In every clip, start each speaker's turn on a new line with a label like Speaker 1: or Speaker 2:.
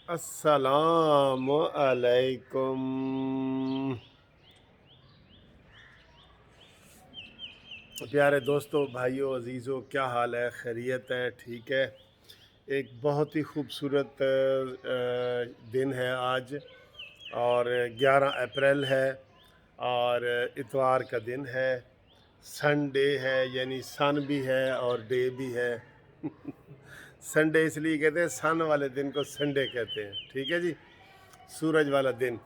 Speaker 1: السلام علیکم پیارے دوستوں، بھائیوں، عزیزوں، کیا حال ہے؟ خیریت ہے؟ ٹھیک ہے؟ ایک بہت ہی خوبصورت دن ہے آج، اور 11 اپریل ہے، اور اتوار کا دن ہے، سنڈے ہے، یعنی سن بھی ہے اور ڈے بھی ہے۔ سنڈے اس لیے کہتے ہیں، سن والے دن کو سنڈے کہتے ہیں، ٹھیک ہے جی، سورج والا دن،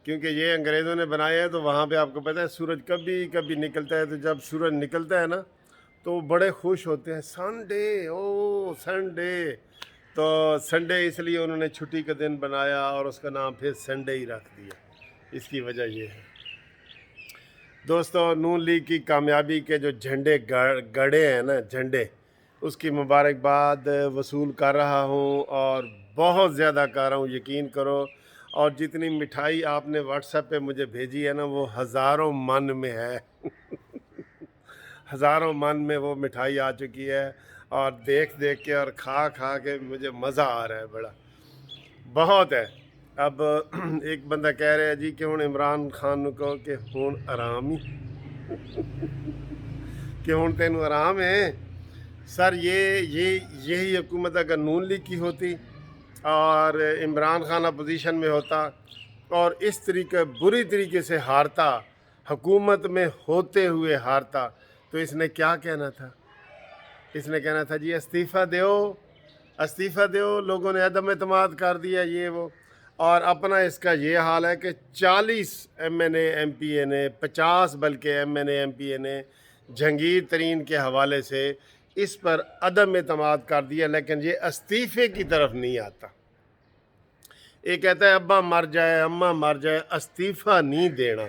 Speaker 1: کیونکہ یہ انگریزوں نے بنایا ہے۔ تو وہاں پہ آپ کو پتہ ہے سورج کبھی کبھی نکلتا ہے، تو جب سورج نکلتا ہے نا تو وہ بڑے خوش ہوتے ہیں، سنڈے، او سنڈے۔ تو سنڈے اس لیے انہوں نے چھٹی کا دن بنایا، اور اس کا نام پھر سنڈے ہی رکھ دیا۔ اس کی وجہ یہ ہے دوستو، نون لیگ کی کامیابی کے جو جھنڈے گڑے ہیں نا، جھنڈے، اس کی مبارکباد وصول کر رہا ہوں، اور بہت زیادہ کر رہا ہوں، یقین کرو۔ اور جتنی مٹھائی آپ نے واٹس ایپ پہ مجھے بھیجی ہے نا، وہ ہزاروں من میں ہے۔ ہزاروں من میں وہ مٹھائی آ چکی ہے، اور دیکھ دیکھ کے اور کھا کھا کے مجھے مزہ آ رہا ہے، بڑا بہت ہے۔ اب ایک بندہ کہہ رہا ہے جی کہ ہن عمران خان نو کہو کہ ہن آرام ہی، کہ ہن تینوں آرام ہے۔ سر یہی حکومت اگر نون لیگ کی ہوتی اور عمران خان اپوزیشن میں ہوتا اور اس طریقے بری طریقے سے ہارتا، حکومت میں ہوتے ہوئے ہارتا، تو اس نے کیا کہنا تھا؟ اس نے کہنا تھا جی استعفیٰ دیو، استعفیٰ دیو، لوگوں نے عدم اعتماد کر دیا، یہ وہ۔ اور اپنا اس کا یہ حال ہے کہ 40 M N A M P A نے، 50 بلکہ M N A M P A نے جہانگیر ترین کے حوالے سے اس پر عدم اعتماد کر دیا، لیکن یہ استعفے کی طرف نہیں آتا۔ یہ کہتا ہے ابا مر جائے، اماں مر جائے، استعفیٰ نہیں دینا۔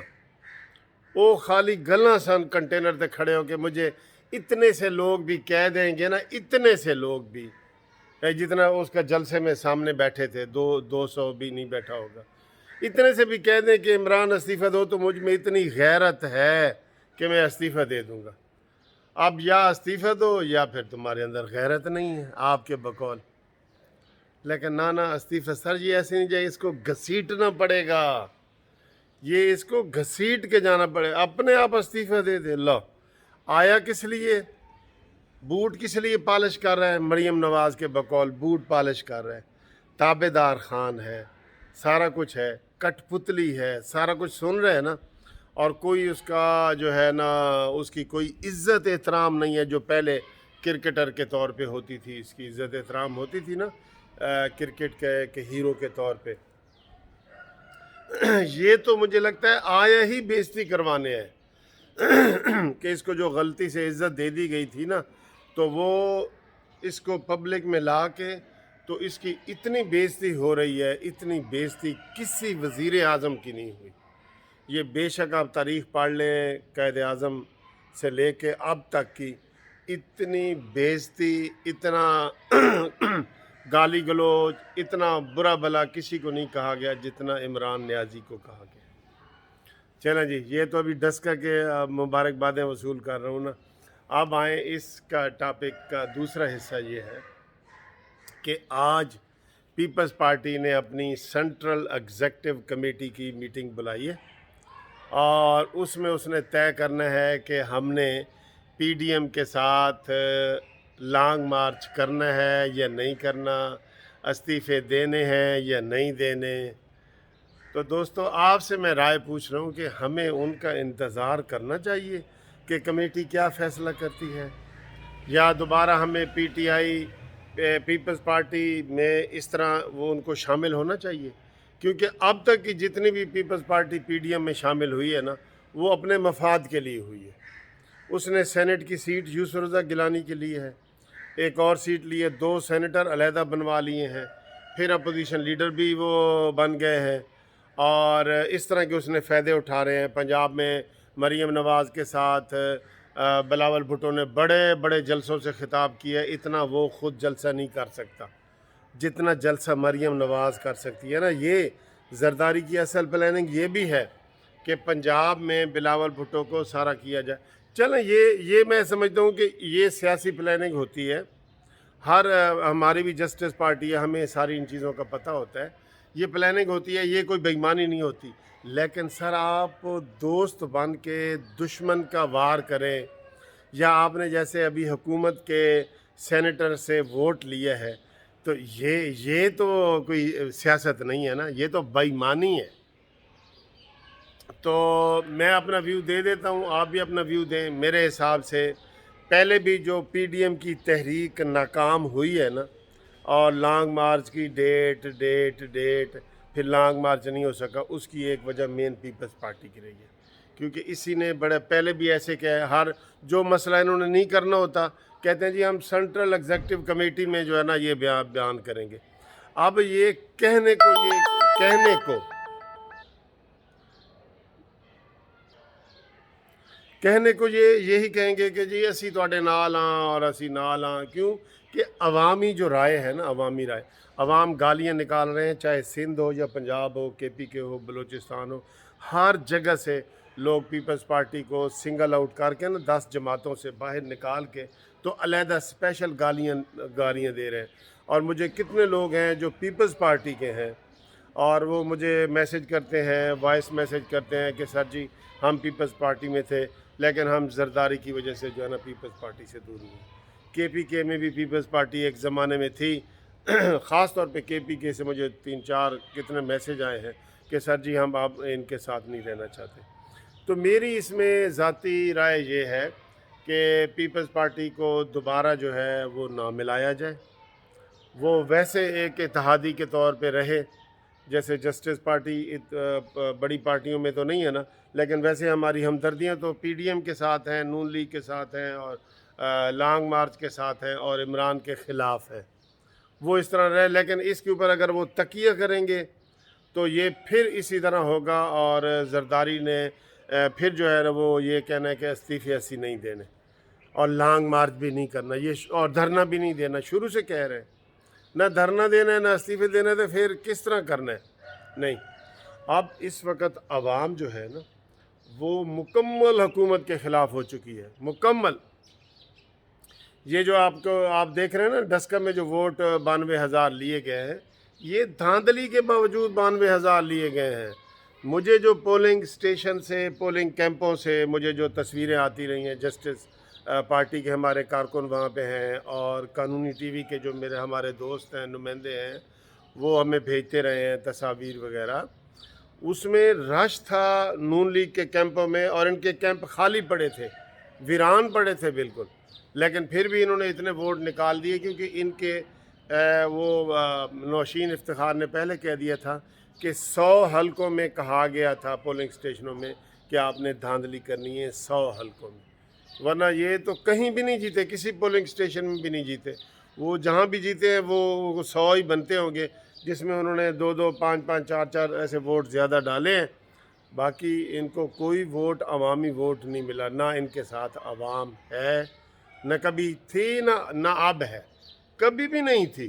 Speaker 1: وہ خالی گلاں سن کنٹینر تے کھڑے ہو کے، مجھے اتنے سے لوگ بھی کہہ دیں گے نا، اتنے سے لوگ بھی، جتنا اس کا جلسے میں سامنے بیٹھے تھے، 200 بھی نہیں بیٹھا ہوگا، اتنے سے بھی کہہ دیں کہ عمران استعفیٰ دو، تو مجھ میں اتنی غیرت ہے کہ میں استعفیٰ دے دوں گا۔ اب یا استعفیٰ دو یا پھر تمہارے اندر غیرت نہیں ہے آپ کے بقول۔ لیکن نانا استعفیٰ سر جی ایسے نہیں جائے، اس کو گھسیٹنا پڑے گا، یہ اس کو گھسیٹ کے جانا پڑے، اپنے آپ استعفیٰ دے دے۔ لو، آیا کس لیے؟ بوٹ کس لیے پالش کر رہا ہے؟ مریم نواز کے بقول بوٹ پالش کر رہا ہے، تابع دار خان ہے، سارا کچھ ہے، کٹ پتلی ہے، سارا کچھ سن رہے ہیں نا، اور کوئی اس کا جو ہے نا، اس کی کوئی عزت احترام نہیں ہے جو پہلے کرکٹر کے طور پہ ہوتی تھی، اس کی عزت احترام ہوتی تھی نا کرکٹ کے ہیرو کے طور پہ۔ یہ تو مجھے لگتا ہے آیا ہی بےزتی کروانے ہے کہ اس کو جو غلطی سے عزت دے دی گئی تھی نا، تو وہ اس کو پبلک میں لا کے، تو اس کی اتنی بےزتی ہو رہی ہے، اتنی بےزتی کسی وزیر اعظم کی نہیں ہوئی۔ یہ بے شک آپ تاریخ پڑھ لیں، قائد اعظم سے لے کے اب تک کی اتنی بےزتی، اتنا گالی گلوچ، اتنا برا بھلا کسی کو نہیں کہا گیا جتنا عمران نیازی کو کہا گیا۔ چلیں جی، یہ تو ابھی ڈسکا کے مبارکبادیں وصول کر رہا ہوں نا۔ اب آئیں، اس کا ٹاپک کا دوسرا حصہ یہ ہے کہ آج پیپلز پارٹی نے اپنی سینٹرل ایگزیکٹو کمیٹی کی میٹنگ بلائی ہے، اور اس میں اس نے طے کرنا ہے کہ ہم نے پی ڈی ایم کے ساتھ لانگ مارچ کرنا ہے یا نہیں کرنا، استعفے دینے ہیں یا نہیں دینے۔ تو دوستو، آپ سے میں رائے پوچھ رہا ہوں کہ ہمیں ان کا انتظار کرنا چاہیے کہ کمیٹی کیا فیصلہ کرتی ہے، یا دوبارہ ہمیں P T I Peoples Party میں اس طرح وہ ان کو شامل ہونا چاہیے؟ کیونکہ اب تک کی جتنی بھی Peoples Party P D M میں شامل ہوئی ہے نا، وہ اپنے مفاد کے لیے ہوئی ہے۔ اس نے سینٹ کی سیٹ یوسف رضا گیلانی کے لیے ہے، ایک اور سیٹ لیے، 2 سینیٹر علیحدہ بنوا لیے ہیں، پھر اپوزیشن لیڈر بھی وہ بن گئے ہیں، اور اس طرح کے اس نے فائدے اٹھا رہے ہیں۔ پنجاب میں مریم نواز کے ساتھ بلاول بھٹو نے بڑے بڑے جلسوں سے خطاب کیا ہے، اتنا وہ خود جلسہ نہیں کر سکتا جتنا جلسہ مریم نواز کر سکتی ہے نا۔ یہ زرداری کی اصل پلاننگ یہ بھی ہے کہ پنجاب میں بلاول بھٹو کو سارا کیا جائے۔ چلیں، یہ میں سمجھتا ہوں کہ یہ سیاسی پلاننگ ہوتی ہے، ہماری بھی جسٹس پارٹی ہے، ہمیں ساری ان چیزوں کا پتہ ہوتا ہے، یہ پلاننگ ہوتی ہے، یہ کوئی بےایمانی نہیں ہوتی. لیکن سر آپ دوست بن کے دشمن کا وار کریں، یا آپ نے جیسے ابھی حکومت کے سینیٹر سے ووٹ لیا ہے، تو یہ تو کوئی سیاست نہیں ہے نا، یہ تو بےایمانی ہے. تو میں اپنا ویو دے دیتا ہوں، آپ بھی اپنا ویو دیں. میرے حساب سے پہلے بھی جو پی ڈی ایم کی تحریک ناکام ہوئی ہے نا، اور لانگ مارچ کی ڈیٹ پھر لانگ مارچ نہیں ہو سکا، اس کی ایک وجہ مین پیپلز پارٹی کی رہی ہے. کیونکہ اسی نے بڑے پہلے بھی ایسے کہ ہر جو مسئلہ انہوں نے نہیں کرنا ہوتا، کہتے ہیں جی ہم سینٹرل ایگزیکٹو کمیٹی میں جو ہے نا یہ بیان کریں گے. اب یہ کہنے کو یہی کہیں گے کہ جی اسی تواڈے نال ہاں اور اسی نال ہاں. کیوں کہ عوامی جو رائے ہے نا، عوامی رائے، عوام گالیاں نکال رہے ہیں، چاہے سندھ ہو یا پنجاب ہو، کے پی کے ہو، بلوچستان ہو، ہر جگہ سے لوگ پیپلز پارٹی کو سنگل آؤٹ کر کے نا 10 جماعتوں سے باہر نکال کے تو علیحدہ اسپیشل گالیاں دے رہے ہیں. اور مجھے کتنے لوگ ہیں جو پیپلز پارٹی کے ہیں اور وہ مجھے میسج کرتے ہیں، وائس میسج کرتے ہیں کہ سر جی ہم پیپلز پارٹی میں تھے لیکن ہم زرداری کی وجہ سے جو ہے نا پیپلز پارٹی سے دور ہوئے. کے پی کے میں بھی پیپلز پارٹی ایک زمانے میں تھی. خاص طور پہ کے پی کے سے مجھے 3-4 کتنے میسج آئے ہیں کہ سر جی ہم اب ان کے ساتھ نہیں رہنا چاہتے. تو میری اس میں ذاتی رائے یہ ہے کہ پیپلز پارٹی کو دوبارہ جو ہے وہ نہ ملایا جائے، وہ ویسے ایک اتحادی کے طور پہ رہے. جیسے جسٹس پارٹی بڑی پارٹیوں میں تو نہیں ہے نا، لیکن ویسے ہماری ہمدردیاں تو پی ڈی ایم کے ساتھ ہیں، نون لیگ کے ساتھ ہیں، اور لانگ مارچ کے ساتھ ہیں، اور عمران کے خلاف ہے. وہ اس طرح رہے، لیکن اس کے اوپر اگر وہ تکیہ کریں گے تو یہ پھر اسی طرح ہوگا. اور زرداری نے پھر جو ہے وہ یہ کہنا ہے کہ استعفے ایسی نہیں دینے، اور لانگ مارچ بھی نہیں کرنا، اور دھرنا بھی نہیں دینا. شروع سے کہہ رہے ہیں نہ دھرنا دینا ہے نہ استعفے دینا ہے، تو پھر کس طرح کرنا ہے؟ نہیں. اب اس وقت عوام جو ہے نا وہ مکمل حکومت کے خلاف ہو چکی ہے، مکمل. یہ جو آپ دیکھ رہے ہیں نا ڈسکا میں جو ووٹ 92,000 لیے گئے ہیں، یہ دھاندلی کے باوجود 92,000 لیے گئے ہیں. مجھے جو پولنگ اسٹیشن سے، پولنگ کیمپوں سے مجھے جو تصویریں آتی رہی ہیں، جسٹس پارٹی کے ہمارے کارکن وہاں پہ ہیں، اور قانونی ٹی وی کے جو ہمارے دوست ہیں، نمائندے ہیں، وہ ہمیں بھیجتے رہے ہیں تصاویر وغیرہ. اس میں رش تھا نون لیگ کے کیمپوں میں، اور ان کے کیمپ خالی پڑے تھے، ویران پڑے تھے بالکل. لیکن پھر بھی انہوں نے اتنے ووٹ نکال دیے، کیونکہ ان کے وہ نوشین افتخار نے پہلے کہہ دیا تھا کہ 100 حلقوں میں کہا گیا تھا پولنگ اسٹیشنوں میں کہ آپ نے دھاندلی کرنی ہے 100 حلقوں میں. ورنہ یہ تو کہیں بھی نہیں جیتے، کسی پولنگ اسٹیشن میں بھی نہیں جیتے. وہ جہاں بھی جیتے ہیں وہ 100 ہی بنتے ہوں گے، جس میں انہوں نے 2-2 5-5 4-4 ایسے ووٹ زیادہ ڈالے ہیں. باقی ان کو کوئی ووٹ، عوامی ووٹ نہیں ملا، نہ ان کے ساتھ عوام ہے، نہ کبھی تھی، نہ اب ہے، کبھی بھی نہیں تھی.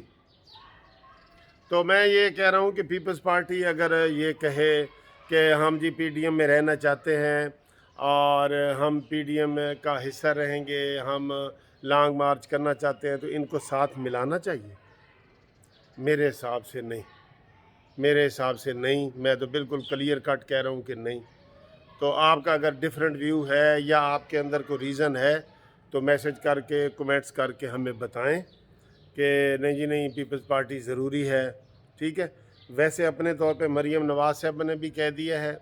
Speaker 1: تو میں یہ کہہ رہا ہوں کہ پیپلز پارٹی اگر یہ کہے کہ ہم جی پی ڈی ایم میں رہنا چاہتے ہیں اور ہم پی ڈی ایم کا حصہ رہیں گے، ہم لانگ مارچ کرنا چاہتے ہیں، تو ان کو ساتھ ملانا چاہیے. میرے حساب سے نہیں، میرے حساب سے نہیں. میں تو بالکل کلیئر کٹ کہہ رہا ہوں کہ نہیں. تو آپ کا اگر ڈیفرنٹ ویو ہے یا آپ کے اندر کوئی ریزن ہے تو میسج کر کے، کومینٹس کر کے ہمیں بتائیں کہ نہیں جی نہیں پیپلز پارٹی ضروری ہے. ٹھیک ہے. ویسے اپنے طور پہ مریم نواز صاحب نے بھی کہہ دیا ہے،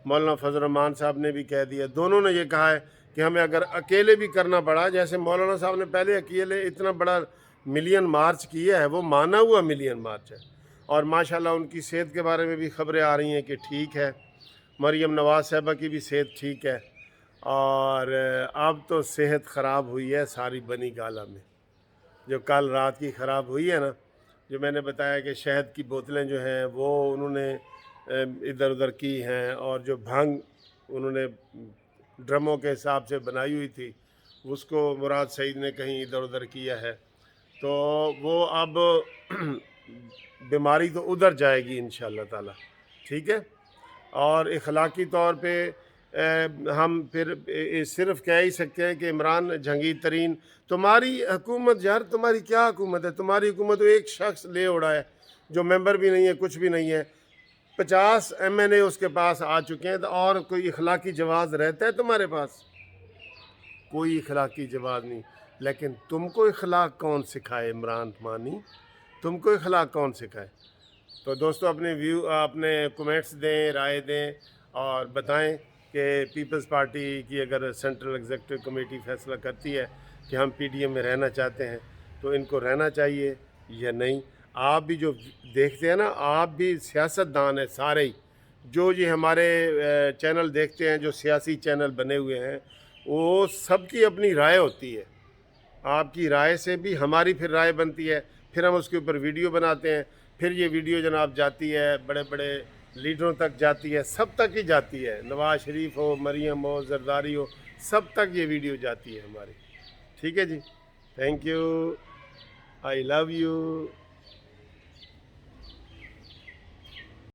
Speaker 1: مولانا فضل الرحمان صاحب نے بھی کہہ دیا، دونوں نے یہ کہا ہے کہ ہمیں اگر اکیلے بھی کرنا پڑا، جیسے مولانا صاحب نے پہلے اکیلے اتنا بڑا ملین مارچ کیا ہے، وہ مانا ہوا ملین مارچ ہے. اور ماشاءاللہ ان کی صحت کے بارے میں بھی خبریں آ رہی ہیں کہ ٹھیک ہے، مریم نواز صاحبہ کی بھی صحت ٹھیک ہے. اور اب تو صحت خراب ہوئی ہے ساری بنی گالہ میں، جو کل رات کی خراب ہوئی ہے نا، جو میں نے بتایا کہ شہد کی بوتلیں جو ہیں وہ انہوں نے ادھر ادھر کی ہیں، اور جو بھنگ انہوں نے ڈرموں کے حساب سے بنائی ہوئی تھی اس کو مراد سعید نے کہیں ادھر ادھر کیا ہے. تو وہ اب بیماری تو ادھر جائے گی انشاءاللہ تعالی. ٹھیک ہے. اور اخلاقی طور پہ ہم پھر صرف کہہ ہی سکتے ہیں کہ عمران جہانگیر ترین تمہاری حکومت، یار تمہاری کیا حکومت ہے؟ تمہاری حکومت تو ایک شخص لے اڑا ہے جو ممبر بھی نہیں ہے، کچھ بھی نہیں ہے، 50 MNA اس کے پاس آ چکے ہیں، تو اور کوئی اخلاقی جواز رہتا ہے تمہارے پاس؟ کوئی اخلاقی جواز نہیں۔ لیکن تم کو اخلاق کون سکھائے عمران مانی؟ تم کو اخلاق کون سکھائے؟ تو دوستو اپنے کومنٹس دیں، رائے دیں اور بتائیں کہ پیپلز پارٹی کی اگر سینٹرل ایگزیکٹو کمیٹی فیصلہ کرتی ہے کہ ہم PDM میں رہنا چاہتے ہیں تو ان کو رہنا چاہیے یا نہیں؟ آپ بھی جو دیکھتے ہیں نا، آپ بھی سیاست دان ہیں سارے ہی، جو یہ ہمارے چینل دیکھتے ہیں، جو سیاسی چینل بنے ہوئے ہیں، وہ سب کی اپنی رائے ہوتی ہے۔ آپ کی رائے سے بھی ہماری پھر رائے بنتی ہے، پھر ہم اس کے اوپر ویڈیو بناتے ہیں، پھر یہ ویڈیو جناب جاتی ہے بڑے بڑے لیڈروں تک جاتی ہے، سب تک ہی جاتی ہے، نواز شریف ہو، مریم ہو، زرداری ہو، سب تک یہ ویڈیو جاتی ہے ہماری۔ ٹھیک ہے جی، thank you, I love you.